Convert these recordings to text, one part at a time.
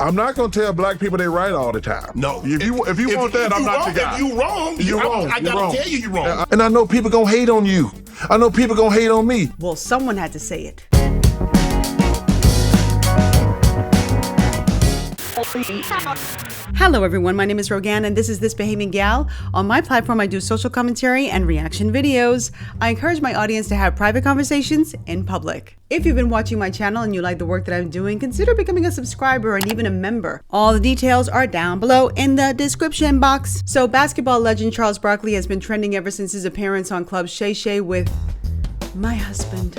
I'm not gonna tell black people they right all the time. No. If you want that, I'm not the guy. If you wrong, I gotta tell you wrong. And I know people gonna hate on you. I know people gonna hate on me. Well, someone had to say it. Hello everyone, my name is Rogan and this is This Bahamian Gyal. On my platform I do social commentary and reaction videos. I encourage my audience to have private conversations in public. If you've been watching my channel and you like the work that I'm doing, consider becoming a subscriber and even a member. All the details are down below in the description box. So basketball legend Charles Barkley has been trending ever since his appearance on Club Shay Shay with my husband,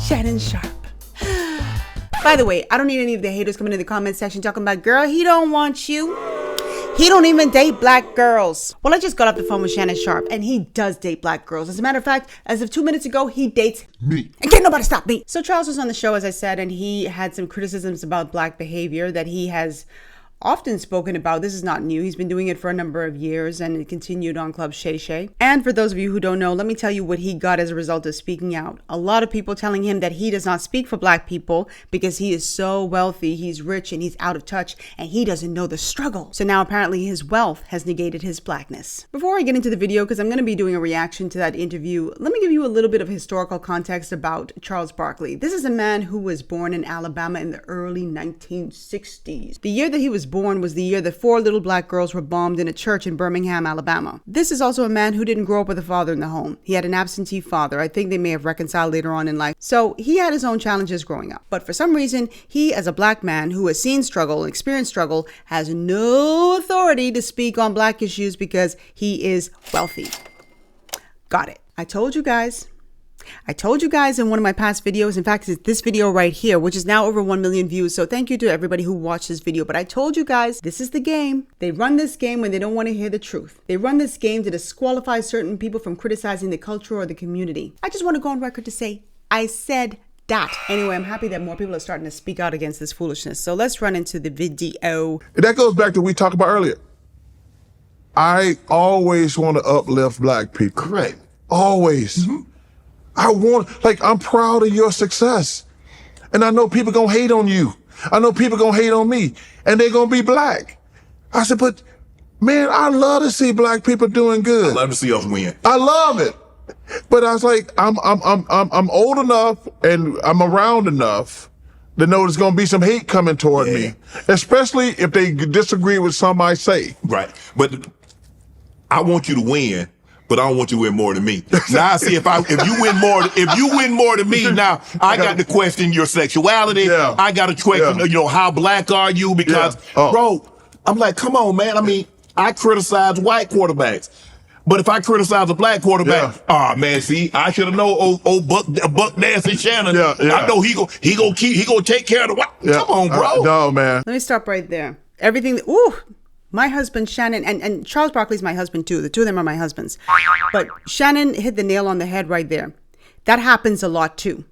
Shannon Sharpe. By the way, I don't need any of the haters coming in the comment section talking about, girl, he don't want you. He don't even date black girls. Well, I just got off the phone with Shannon Sharpe and he does date black girls. As a matter of fact, as of 2 minutes ago, he dates me. And can't nobody stop me. So Charles was on the show, as I said, and he had some criticisms about black behavior that he has often spoken about. This is not new. He's been doing it for a number of years and it continued on Club Shay Shay. And for those of you who don't know, let me tell you what he got as a result of speaking out. A lot of people telling him that he does not speak for black people because he is so wealthy, he's rich and he's out of touch and he doesn't know the struggle. So now apparently his wealth has negated his blackness. Before I get into the video, because I'm going to be doing a reaction to that interview, let me give you a little bit of historical context about Charles Barkley. This is a man who was born in Alabama in the early 1960s. The year that he was born was the year that 4 little black girls were bombed in a church in Birmingham, Alabama. This is also a man who didn't grow up with a father in the home. He had an absentee father. I think they may have reconciled later on in life. So he had his own challenges growing up. But for some reason, he, as a black man who has seen struggle and experienced struggle, has no authority to speak on black issues because he is wealthy. Got it. I told you guys in one of my past videos, in fact, it's this video right here, which is now over 1 million views. So thank you to everybody who watched this video. But I told you guys, this is the game. They run this game when they don't want to hear the truth. They run this game to disqualify certain people from criticizing the culture or the community. I just want to go on record to say, I said that. Anyway, I'm happy that more people are starting to speak out against this foolishness. So let's run into the video. That goes back to what we talked about earlier. I always want to uplift black people. Correct. Always. Mm-hmm. I'm proud of your success. And I know people gonna hate on you. I know people gonna hate on me. And they're gonna be black. I said, but man, I love to see black people doing good. I love to see us win. I love it. But I was like, I'm old enough and I'm around enough to know there's gonna be some hate coming toward me. Especially if they disagree with something I say. Right. But I want you to win. But I don't want you to win more than me. Now I see if you win more than me, now I got to question your sexuality. Yeah. I got to question, how black are you? Because, bro, I'm like, come on, man. I mean, I criticize white quarterbacks. But if I criticize a black quarterback, man, see, I should have known old Buck Nancy Shannon. I know he gonna take care of the white. Come on, bro. No, man. Let me stop right there. My husband, Shannon, and Charles Barkley's my husband too. The two of them are my husbands. But Shannon hit the nail on the head right there. That happens a lot too.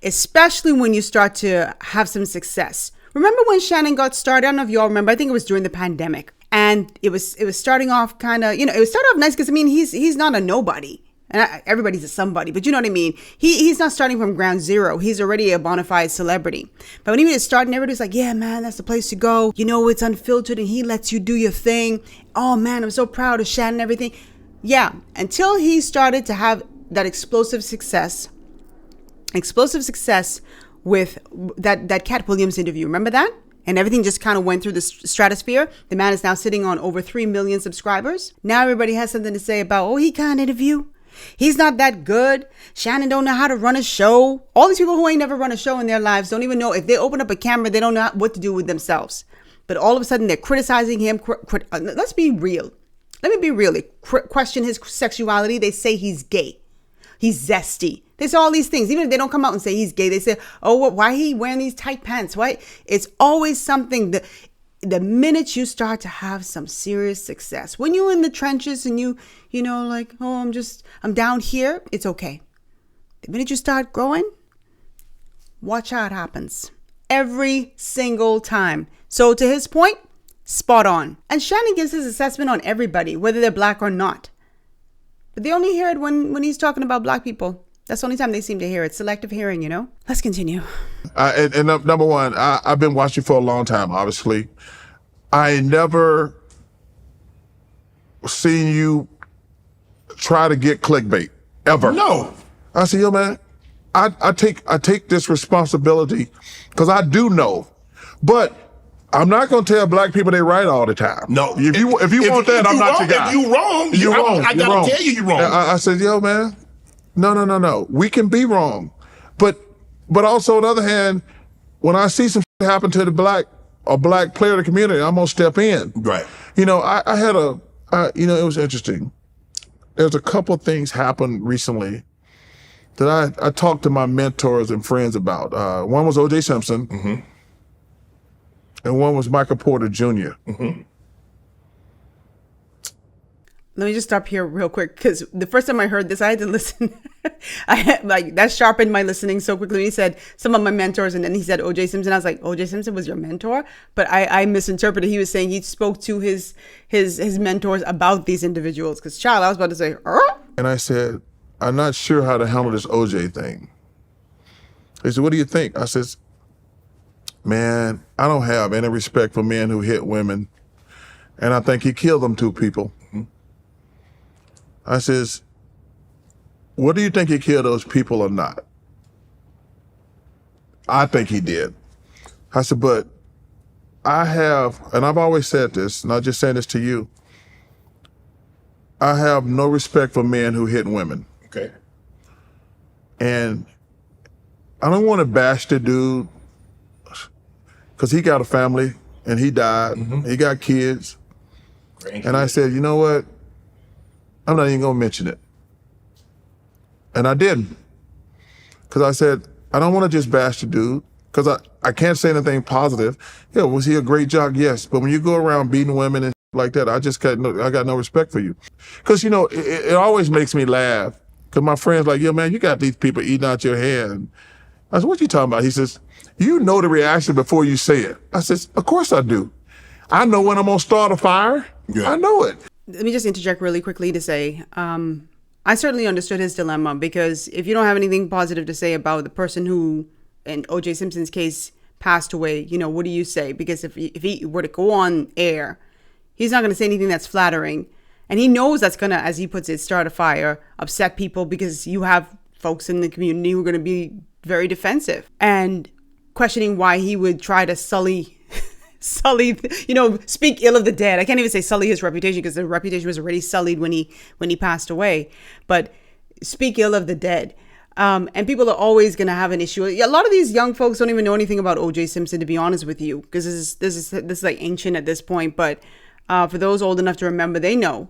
Especially when you start to have some success. Remember when Shannon got started? I don't know if you all remember. I think it was during the pandemic. And it was starting off kind of, it was started off nice because, I mean, he's not a nobody. And everybody's a somebody, but you know what I mean? He's not starting from ground zero. He's already a bona fide celebrity. But when he was starting, everybody's like, yeah, man, that's the place to go. It's unfiltered and he lets you do your thing. Oh, man, I'm so proud of Shannon and everything. Yeah, until he started to have that explosive success with that Cat Williams interview. Remember that? And everything just kind of went through the stratosphere. The man is now sitting on over 3 million subscribers. Now everybody has something to say about, he can't interview. He's not that good. Shannon don't know how to run a show. All these people who ain't never run a show in their lives don't even know if they open up a camera, they don't know what to do with themselves. But all of a sudden they're criticizing him. Let's be real. Let me be real. They question his sexuality. They say he's gay. He's zesty. They say all these things. Even if they don't come out and say he's gay, they say, why he wearing these tight pants? Why? It's always something that the minute you start to have some serious success, when you're in the trenches and I'm down here, it's okay. The minute you start growing, watch how it happens. Every single time. So to his point, spot on. And Shannon gives his assessment on everybody, whether they're black or not. But they only hear it when he's talking about black people. That's the only time they seem to hear it. Selective hearing, you know? Let's continue. And number one, I've been watching for a long time, obviously. I never seen you try to get clickbait, ever. No. I said, yo, man, I take this responsibility because I do know. But I'm not going to tell black people they right all the time. No. If you want that, I'm not your guy. If you wrong, you're wrong. I got to tell you you're wrong. I said, yo, man, no. We can be wrong. But also, on the other hand, when I see some shit happen to a black player of the community, I'm going to step in. Right. You know, I had it was interesting. There's a couple of things happened recently that I talked to my mentors and friends about. One was O.J. Simpson, mm-hmm. and one was Michael Porter Jr. Mm-hmm. Let me just stop here real quick, because the first time I heard this, I had to listen. That sharpened my listening so quickly. He said some of my mentors, and then he said O.J. Simpson. I was like, O.J. Simpson was your mentor? But I misinterpreted. He was saying he spoke to his mentors about these individuals. Because, child, I was about to say, And I said, I'm not sure how to handle this O.J. thing. He said, what do you think? I says, man, I don't have any respect for men who hit women. And I think he killed them two people. I says, what do you think he killed those people or not? I think he did. I said, but I have, and I've always said this, not just saying this to you, I have no respect for men who hit women. Okay. And I don't want to bash the dude because he got a family and he died. Mm-hmm. He got kids. And I said, you know what? I'm not even going to mention it. And I didn't. Because I said, I don't want to just bash the dude because I can't say anything positive. Yeah, was he a great jock? Yes. But when you go around beating women and like that, I got no respect for you. Because, you know, it always makes me laugh. Because my friend's like, yo, man, you got these people eating out your hand. I said, what you talking about? He says, you know the reaction before you say it. I says, of course I do. I know when I'm going to start a fire. Yeah. I know it. Let me just interject really quickly to say, I certainly understood his dilemma, because if you don't have anything positive to say about the person who, in O.J. Simpson's case, passed away, you know, what do you say? Because if he were to go on air, he's not going to say anything that's flattering. And he knows that's going to, as he puts it, start a fire, upset people, because you have folks in the community who are going to be very defensive and questioning why he would try to sully, you know, speak ill of the dead. I can't even say sully his reputation, because the reputation was already sullied when he passed away. But speak ill of the dead. And people are always going to have an issue. A lot of these young folks don't even know anything about O.J. Simpson, to be honest with you, because this is like ancient at this point. But for those old enough to remember, they know.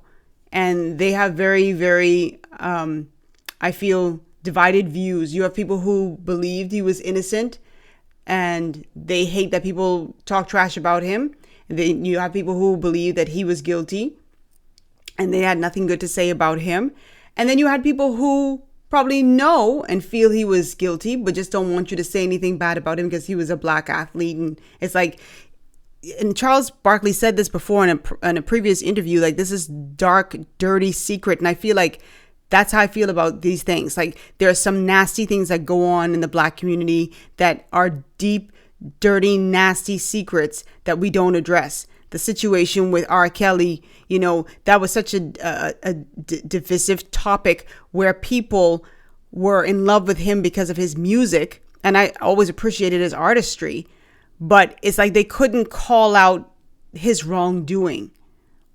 And they have very, very, I feel, divided views. You have people who believed he was innocent, and they hate that people talk trash about him. You have people who believe that he was guilty, and they had nothing good to say about him. And then you had people who probably know and feel he was guilty, but just don't want you to say anything bad about him because he was a black athlete. And it's like, and Charles Barkley said this before in a previous interview, like, this is dark, dirty secret. And I feel like that's how I feel about these things. Like, there are some nasty things that go on in the black community that are deep, dirty, nasty secrets that we don't address. The situation with R. Kelly, you know, that was such a divisive topic where people were in love with him because of his music. And I always appreciated his artistry. But it's like they couldn't call out his wrongdoing,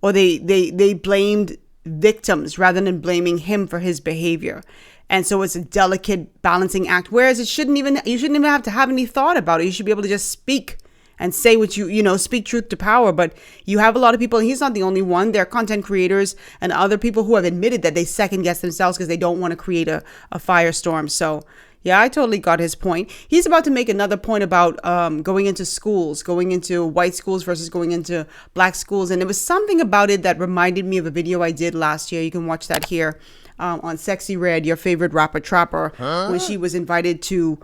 or they blamed victims rather than blaming him for his behavior. And so it's a delicate balancing act, whereas you shouldn't even have to have any thought about it. You should be able to just speak and say what speak truth to power. But you have a lot of people, and he's not the only one. There are content creators and other people who have admitted that they second guess themselves because they don't want to create a firestorm. So yeah, I totally got his point. He's about to make another point about going into schools, going into white schools versus going into black schools. And there was something about it that reminded me of a video I did last year. You can watch that here on Sexy Red, your favorite rapper trapper, when she was invited to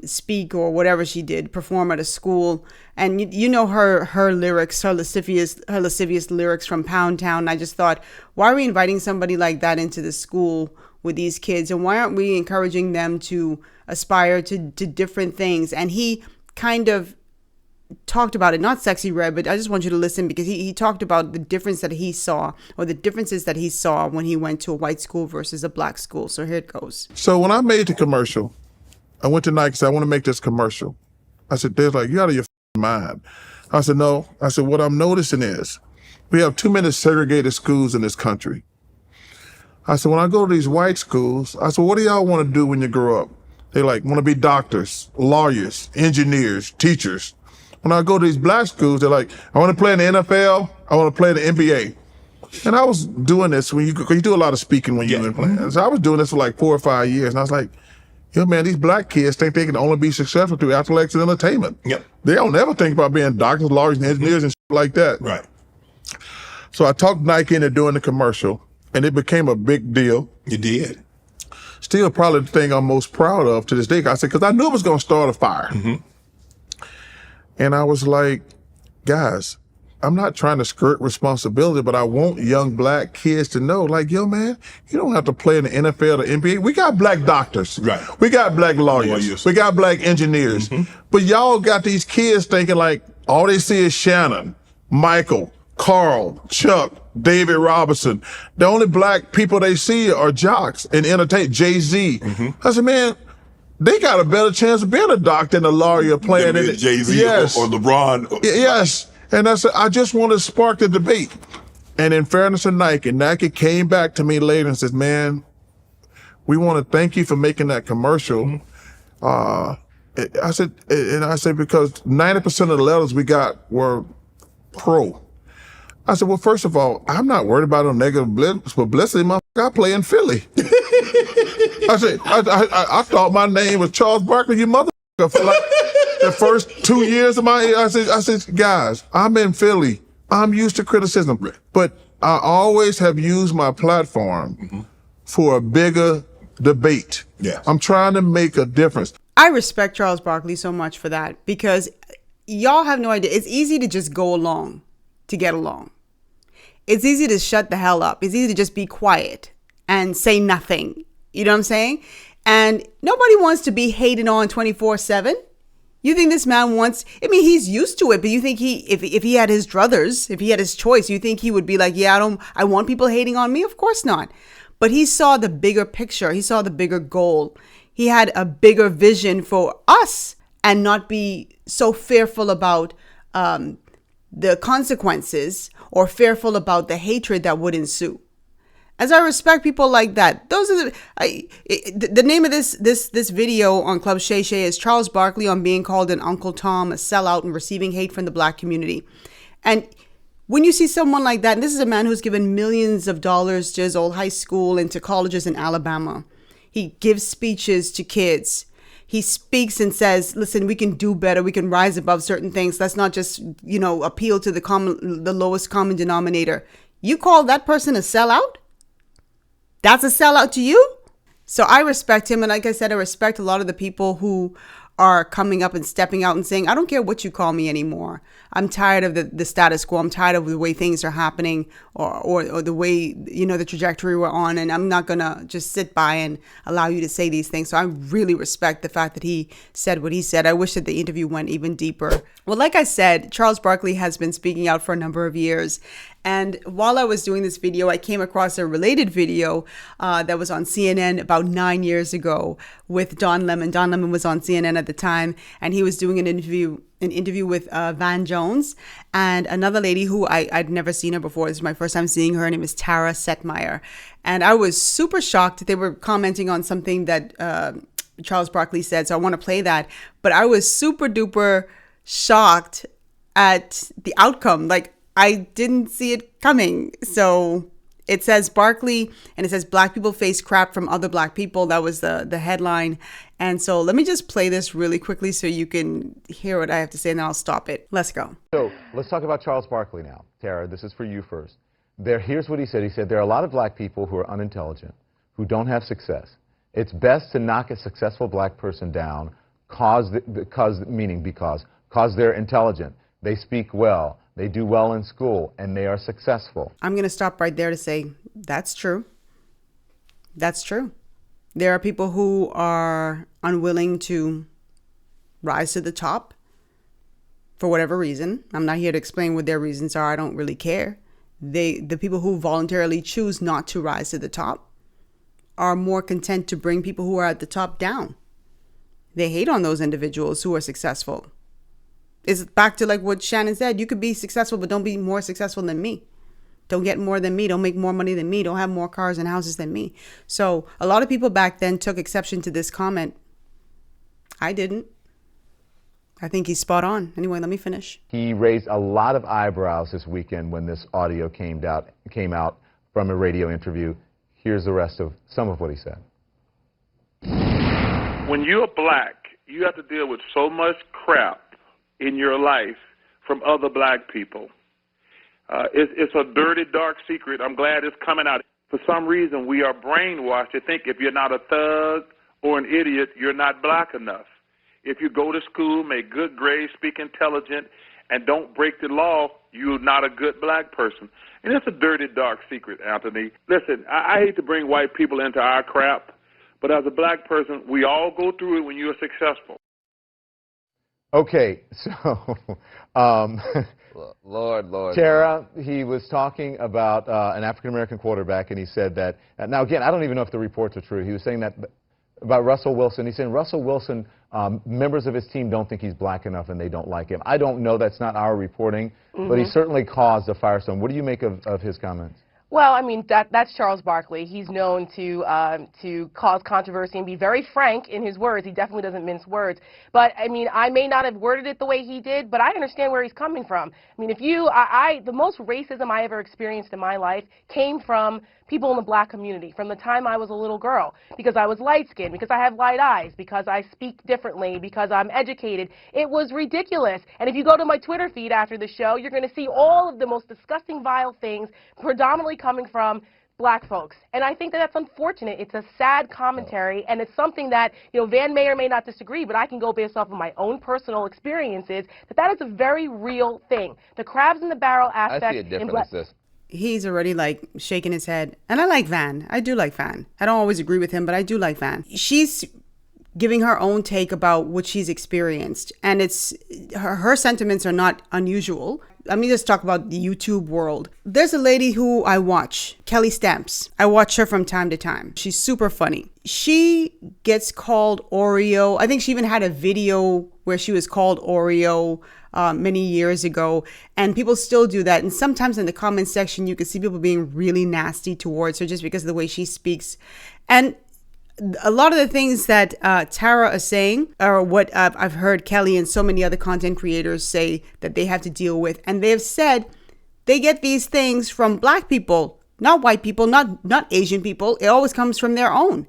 speak or whatever she did, perform at a school. And you know her lyrics, her lascivious lyrics from Pound Town. I just thought, why are we inviting somebody like that into the school with these kids, and why aren't we encouraging them to aspire to different things? And he kind of talked about it, not Sexy Red, but I just want you to listen, because he talked about the difference that he saw, or the differences that he saw when he went to a white school versus a black school. So here it goes. So when I made the commercial, I went to Nike and said, I want to make this commercial. I said, they're like, you out of your mind. I said, no. I said, what I'm noticing is we have too many segregated schools in this country. I said, when I go to these white schools, I said, what do y'all want to do when you grow up? They like, want to be doctors, lawyers, engineers, teachers. When I go to these black schools, they're like, I want to play in the NFL, I want to play in the NBA. And I was doing this when you do a lot of speaking when you're in playing. So I was doing this for like 4 or 5 years, and I was like, yo, man, these black kids think they can only be successful through athletics and entertainment. Yep. They don't ever think about being doctors, lawyers, and engineers and shit like that. Right. So I talked Nike into doing the commercial, and it became a big deal. You did. Still probably the thing I'm most proud of to this day. I said, because I knew it was going to start a fire. And I was like, guys, I'm not trying to skirt responsibility, but I want young black kids to know, like, yo, man, you don't have to play in the NFL or NBA. We got black doctors. Right. We got black lawyers. We got black engineers. But y'all got these kids thinking like all they see is Shannon, Michael, Carl, Chuck, David Robinson. The only black people they see are jocks and entertain, Jay-Z. I said, man, they got a better chance of being a doctor than a lawyer playing in it. Jay-Z Yes. or LeBron. Yes. And I said, I just want to spark the debate. And in fairness to Nike came back to me later and said, man, we want to thank you for making that commercial. I said, because 90% of the letters we got were pro. I said, well, first of all, I'm not worried about no negative publicity. Motherfucker, I play in Philly. I said, I thought my name was Charles Barkley, you motherfucker, for like the first 2 years of my, I said, guys, I'm in Philly. I'm used to criticism, but I always have used my platform for a bigger debate. Yes. I'm trying to make a difference. I respect Charles Barkley so much for that, because y'all have no idea. It's easy to just go along to get along. It's easy to shut the hell up. It's easy to just be quiet and say nothing. You know what I'm saying? And nobody wants to be hated on 24/7. You think this man wants, I mean, he's used to it, but you think if he had his druthers, if he had his choice, you think he would be like, yeah, I want people hating on me? Of course not. But he saw the bigger picture. He saw the bigger goal. He had a bigger vision for us, and not be so fearful about the consequences, or fearful about the hatred that would ensue. As I respect people like that, those are the name of this video on Club Shay Shay is Charles Barkley on being called an Uncle Tom, a sellout, and receiving hate from the black community. And when you see someone like that, and this is a man who's given millions of dollars to his old high school and to colleges in Alabama. He gives speeches to kids. He speaks and says, listen, we can do better. We can rise above certain things. Let's not just, appeal to the lowest common denominator. You call that person a sellout? That's a sellout to you? So I respect him. And like I said, I respect a lot of the people who are coming up and stepping out and saying, I don't care what you call me anymore. I'm tired of the status quo. I'm tired of the way things are happening, or the way, the trajectory we're on. And I'm not going to just sit by and allow you to say these things. So I really respect the fact that he said what he said. I wish that the interview went even deeper. Well, like I said, Charles Barkley has been speaking out for a number of years. And while I was doing this video, I came across a related video that was on CNN about 9 years ago with Don Lemon. Don Lemon was on CNN at the time, and he was doing an interview with Van Jones and another lady who I'd never seen her before. This is my first time seeing her. Her name is Tara Setmeyer. And I was super shocked. They were commenting on something that Charles Barkley said, so I want to play that. But I was super duper shocked at the outcome. Like, I didn't see it coming. So it says Barkley, and it says black people face crap from other black people. That was the headline. And so let me just play this really quickly so you can hear what I have to say, and then I'll stop it. Let's go. So let's talk about Charles Barkley now. Tara, this is for you first. Here's what he said. He said, there are a lot of black people who are unintelligent, who don't have success. It's best to knock a successful black person down because they're intelligent. They speak well. They do well in school, and they are successful. I'm going to stop right there to say that's true. That's true. There are people who are unwilling to rise to the top for whatever reason. I'm not here to explain what their reasons are. I don't really care. The people who voluntarily choose not to rise to the top are more content to bring people who are at the top down. They hate on those individuals who are successful. It's back to like what Shannon said. You could be successful, but don't be more successful than me. Don't get more than me. Don't make more money than me. Don't have more cars and houses than me. So a lot of people back then took exception to this comment. I didn't. I think he's spot on. Anyway, let me finish. He raised a lot of eyebrows this weekend when this audio came out from a radio interview. Here's the rest of some of what he said. When you're black, you have to deal with so much crap in your life from other black people. It's a dirty, dark secret. I'm glad it's coming out. For some reason, we are brainwashed to think if you're not a thug or an idiot, you're not black enough. If you go to school, make good grades, speak intelligent, and don't break the law, you're not a good black person. And it's a dirty, dark secret, Anthony. Listen, I hate to bring white people into our crap, but as a black person, we all go through it when you're successful. Okay, so, Lord. Tara, he was talking about an African-American quarterback, and he said that, now again, I don't even know if the reports are true. He was saying that about Russell Wilson. He's saying Russell Wilson, members of his team don't think he's black enough and they don't like him. I don't know. That's not our reporting, but he certainly caused a firestorm. What do you make of his comments? Well, I mean, that's Charles Barkley. He's known to cause controversy and be very frank in his words. He definitely doesn't mince words. But, I mean, I may not have worded it the way he did, but I understand where he's coming from. I mean, the most racism I ever experienced in my life came from people in the black community from the time I was a little girl, because I was light-skinned, because I have light eyes, because I speak differently, because I'm educated. It was ridiculous. And if you go to my Twitter feed after the show, you're going to see all of the most disgusting, vile things predominantly coming from black folks. And I think that that's unfortunate. It's a sad commentary, and it's something that, Van may or may not disagree, but I can go based off of my own personal experiences, that is a very real thing. The crabs in the barrel aspect. I see it differently, sis. He's already like shaking his head. And I like Van. I do like Van. I don't always agree with him, but I do like Van. She's giving her own take about what she's experienced. And it's her sentiments are not unusual. Let me just talk about the YouTube world. There's a lady who I watch, Kelly Stamps. I watch her from time to time. She's super funny. She gets called Oreo. I think she even had a video where she was called Oreo many years ago, and people still do that. And sometimes in the comment section, you can see people being really nasty towards her just because of the way she speaks. And a lot of the things that Tara is saying are what I've heard Kelly and so many other content creators say that they have to deal with. And they've said they get these things from black people, not white people, not Asian people. It always comes from their own.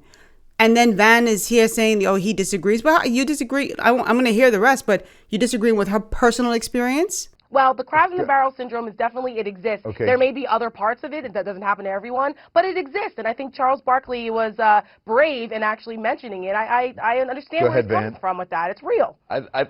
And then Van is here saying, oh, he disagrees. Well, you disagree. I'm going to hear the rest, but you disagreeing with her personal experience? Well, the crabs in the barrel syndrome is definitely, it exists. Okay. There may be other parts of it that doesn't happen to everyone, but it exists. And I think Charles Barkley was brave in actually mentioning it. I understand where he's coming from with that. It's real.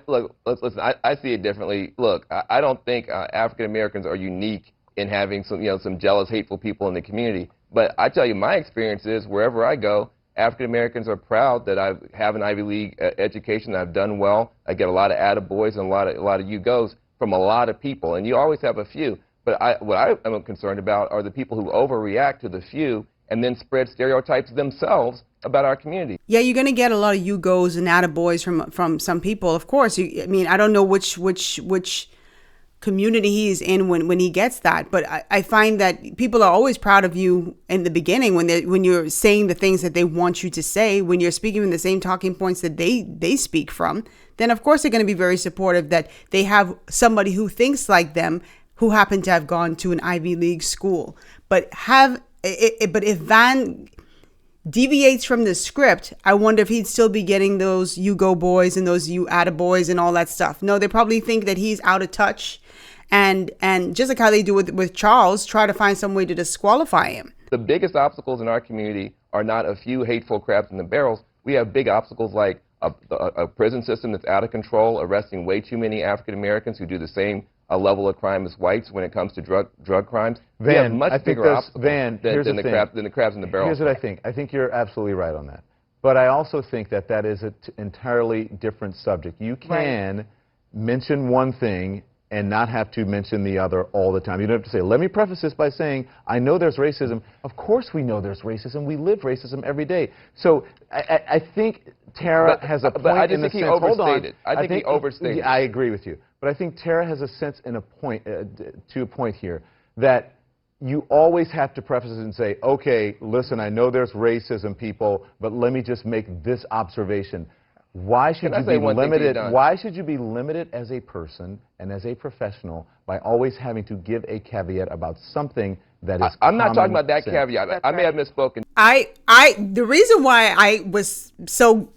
Look, listen, I see it differently. Look, I don't think African Americans are unique in having some jealous, hateful people in the community. But I tell you, my experience is wherever I go, African Americans are proud that I have an Ivy League education, that I've done well. I get a lot of attaboys and a lot of you goes from a lot of people, and you always have a few. But what I am concerned about are the people who overreact to the few and then spread stereotypes themselves about our community. Yeah, you're going to get a lot of you goes and attaboys from some people, of course. I mean, I don't know which community he's in when he gets that, but I find that people are always proud of you in the beginning when you're saying the things that they want you to say, when you're speaking in the same talking points that they speak from. Then of course they're going to be very supportive that they have somebody who thinks like them, who happen to have gone to an Ivy League school. But if Van deviates from the script, I wonder if he'd still be getting those you go boys and those you attaboys and all that stuff. No, they probably think that he's out of touch. And just like how they do with Charles, try to find some way to disqualify him. The biggest obstacles in our community are not a few hateful crabs in the barrels. We have big obstacles like a prison system that's out of control, arresting way too many African Americans who do the same level of crime as whites when it comes to drug crimes. We have much bigger obstacles than the crabs in the barrel. Here's what I think. I think you're absolutely right on that. But I also think that that is an entirely different subject. You can mention one thing and not have to mention the other all the time. You don't have to say, let me preface this by saying, I know there's racism. Of course we know there's racism. We live racism every day. So I think Tara has a point. But I just in the think he sense, overstated. I think he overstated. I agree with you. But I think Tara has a sense in a point, to a point here, that you always have to preface it and say, okay, listen, I know there's racism, people, but let me just make this observation. Why should you be limited? Why should you be limited as a person and as a professional by always having to give a caveat about something that is? I'm not talking about that caveat. I may have misspoken. The reason why I was so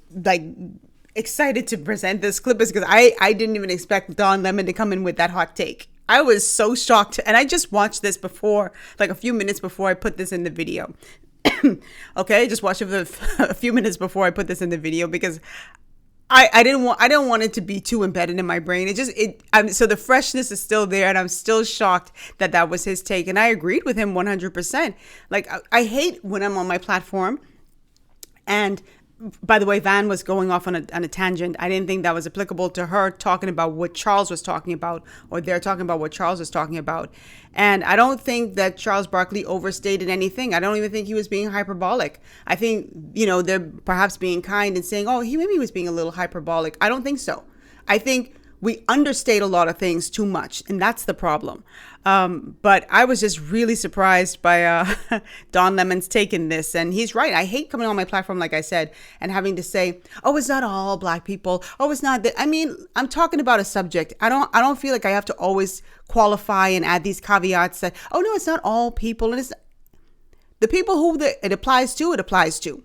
excited to present this clip is because I didn't even expect Don Lemon to come in with that hot take. I was so shocked, and I just watched this before, like a few minutes before I put this in the video. Okay, I just watched it a few minutes before I put this in the video because I didn't want it to be too embedded in my brain. So the freshness is still there, and I'm still shocked that that was his take, and I agreed with him 100%. Like I hate when I'm on my platform, and by the way, Van was going off on a tangent. I didn't think that was applicable to her talking about what Charles was talking about, or they're talking about what Charles was talking about. And I don't think that Charles Barkley overstated anything. I don't even think he was being hyperbolic. I think, they're perhaps being kind and saying, oh, maybe he was being a little hyperbolic. I don't think so. I think we understate a lot of things too much, and that's the problem. But I was just really surprised by Don Lemon's take in this, and he's right. I hate coming on my platform, like I said, and having to say, "Oh, it's not all black people. Oh, it's not that." I mean, I'm talking about a subject. I don't feel like I have to always qualify and add these caveats that, "Oh no, it's not all people," and it's the people who it applies to. It applies to.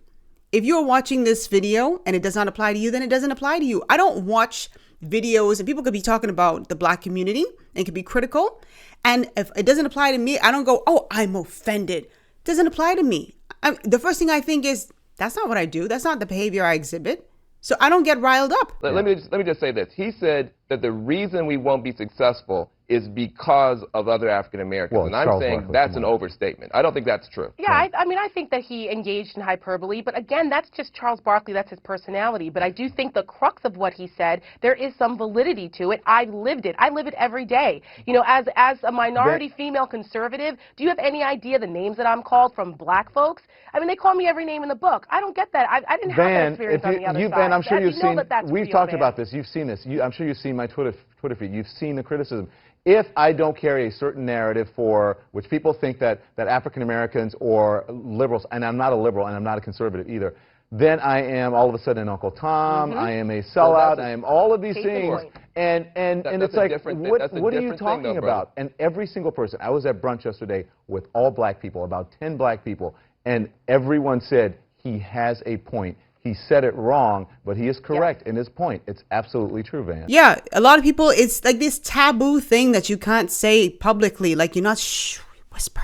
If you're watching this video and it does not apply to you, then it doesn't apply to you. I don't watch videos, and people could be talking about the black community and could be critical. And if it doesn't apply to me, I don't go, oh, I'm offended. It doesn't apply to me. The first thing I think is, that's not what I do. That's not the behavior I exhibit. So I don't get riled up. Let me just say this. He said that the reason we won't be successful is because of other African Americans. Well, and I'm saying that's an overstatement. I don't think that's true. Yeah, I mean, I think that he engaged in hyperbole, but again, that's just Charles Barkley, that's his personality. But I do think the crux of what he said, there is some validity to it. I've lived it. I live it every day. As a minority female conservative, do you have any idea the names that I'm called from black folks? I mean, they call me every name in the book. I don't get that. I didn't have that experience on the other side. Van, I'm sure you've seen, we've talked Van. about this. You've seen this. I'm sure you've seen my Twitter feed. You've seen the criticism. If I don't carry a certain narrative for which people think that African Americans or liberals, and I'm not a liberal and I'm not a conservative either, then I am all of a sudden Uncle Tom, I am a sellout, I am all of these things. And it's like, what are you talking about? And every single person, I was at brunch yesterday with all black people, about 10 black people, and everyone said he has a point. He said it wrong, but he is correct in his point. It's absolutely true, Van. Yeah, a lot of people, it's like this taboo thing that you can't say publicly. Like you're not, whisper.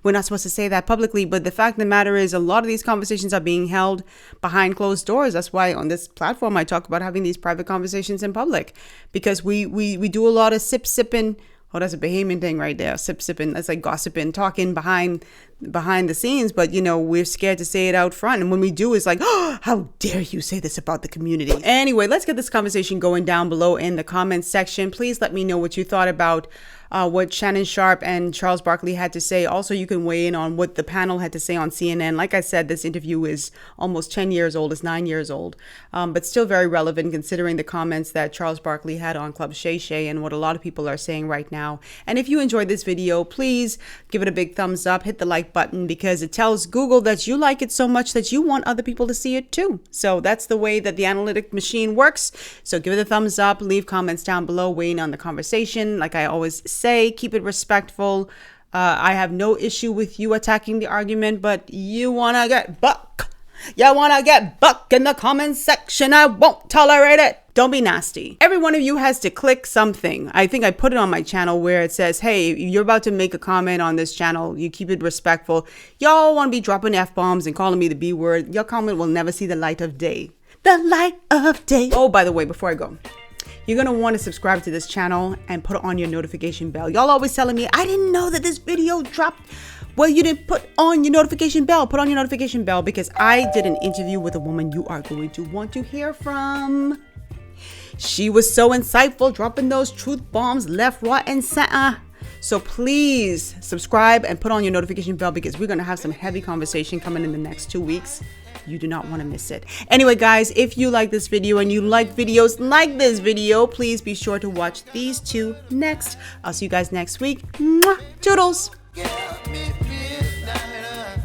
We're not supposed to say that publicly. But the fact of the matter is a lot of these conversations are being held behind closed doors. That's why on this platform I talk about having these private conversations in public. Because we do a lot of sipping. Oh, that's a Bahamian thing right there. Sipping. That's like gossiping, talking behind the scenes. But, we're scared to say it out front. And when we do, it's like, oh, how dare you say this about the community? Anyway, let's get this conversation going down below in the comments section. Please let me know what you thought about what Shannon Sharpe and Charles Barkley had to say. Also, you can weigh in on what the panel had to say on CNN. Like I said, this interview is almost 10 years old. It's 9 years old, but still very relevant considering the comments that Charles Barkley had on Club Shay Shay and what a lot of people are saying right now. And if you enjoyed this video, please give it a big thumbs up, hit the like button, because it tells Google that you like it so much that you want other people to see it too. So that's the way that the analytic machine works. So give it a thumbs up, leave comments down below, weigh in on the conversation. Like I always say, keep it respectful. I have no issue with you attacking the argument, but you want to get buck. You want to get buck in the comments section. I won't tolerate it. Don't be nasty. Every one of you has to click something. I think I put it on my channel where it says, hey, you're about to make a comment on this channel. You keep it respectful. Y'all want to be dropping F-bombs and calling me the B word. Your comment will never see the light of day. the light of day. Oh, by the way, before I go, you're going to want to subscribe to this channel and put on your notification bell. Y'all always telling me, I didn't know that this video dropped. Well, you didn't put on your notification bell. Put on your notification bell because I did an interview with a woman you are going to want to hear from. She was so insightful, dropping those truth bombs left, right, and center. So please subscribe and put on your notification bell because we're going to have some heavy conversation coming in the next 2 weeks. You do not want to miss it. Anyway, guys, if you like this video and you like videos like this video, please be sure to watch these two next. I'll see you guys next week. Mwah. Toodles. Get me midnight.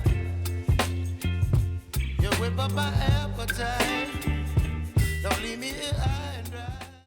You whip up my